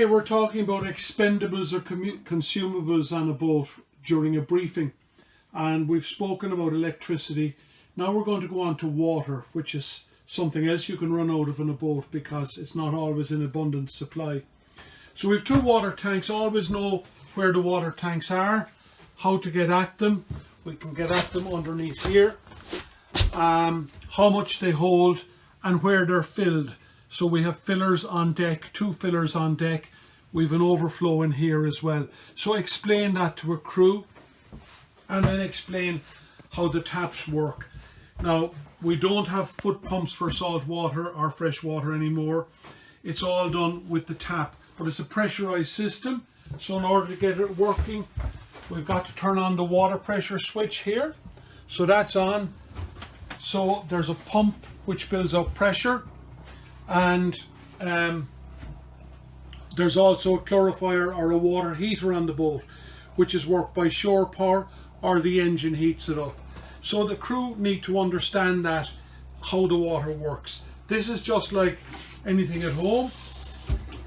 Okay, we're talking about expendables or consumables on a boat during a briefing, and we've spoken about electricity. Now we're going to go on to water, which is something else you can run out of in a boat because it's not always in abundant supply. So we have two water tanks. Always know where the water tanks are, how to get at them. We can get at them underneath here, how much they hold and where they're filled. So we have fillers on deck, two fillers on deck. We have an overflow in here as well. So explain that to a crew and then explain how the taps work. Now, we don't have foot pumps for salt water or fresh water anymore. It's all done with the tap, but it's a pressurized system. So in order to get it working, we've got to turn on the water pressure switch here. So that's on. So there's a pump which builds up pressure, and there's also a clarifier or a water heater on the boat, which is worked by shore power or the engine heats it up. So the crew need to understand that, how the water works. This is just like anything at home,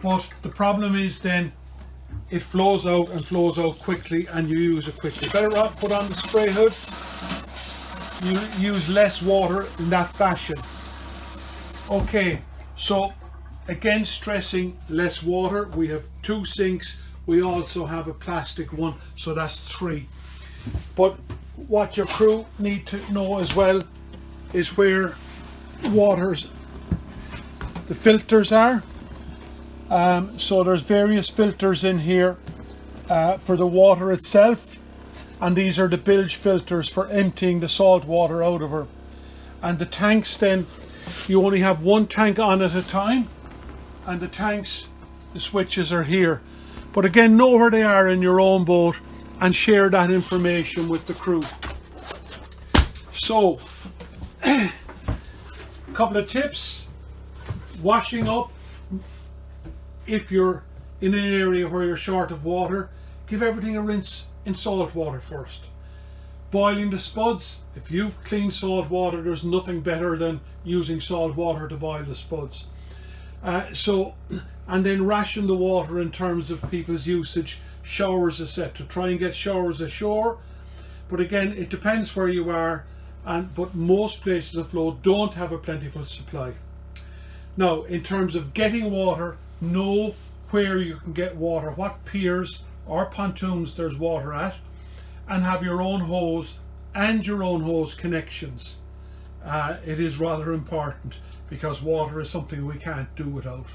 but the problem is then it flows out and flows out quickly and you use it quickly. Better off put on the spray hood. You use less water in that fashion. Okay, so again, stressing less water. We have two sinks. We also have a plastic one, so that's 3. But what your crew need to know as well is where the filters are. So there's various filters in here for the water itself, and these are the bilge filters for emptying the salt water out of her. And the tanks, then you only have one tank on at a time, and the tanks, the switches are here. But again, know where they are in your own boat and share that information with the crew. So a couple of tips: washing up. If you're in an area where you're short of water, give everything a rinse in salt water first. Boiling the spuds. If you've clean salt water, there's nothing better than using salt water to boil the spuds. And then ration the water in terms of people's usage, showers, etc. Try and get showers ashore, but again, it depends where you are, but most places afloat don't have a plentiful supply. Now, in terms of getting water, know where you can get water, what piers or pontoons there's water at, and have your own hose and your own hose connections. It is rather important because water is something we can't do without.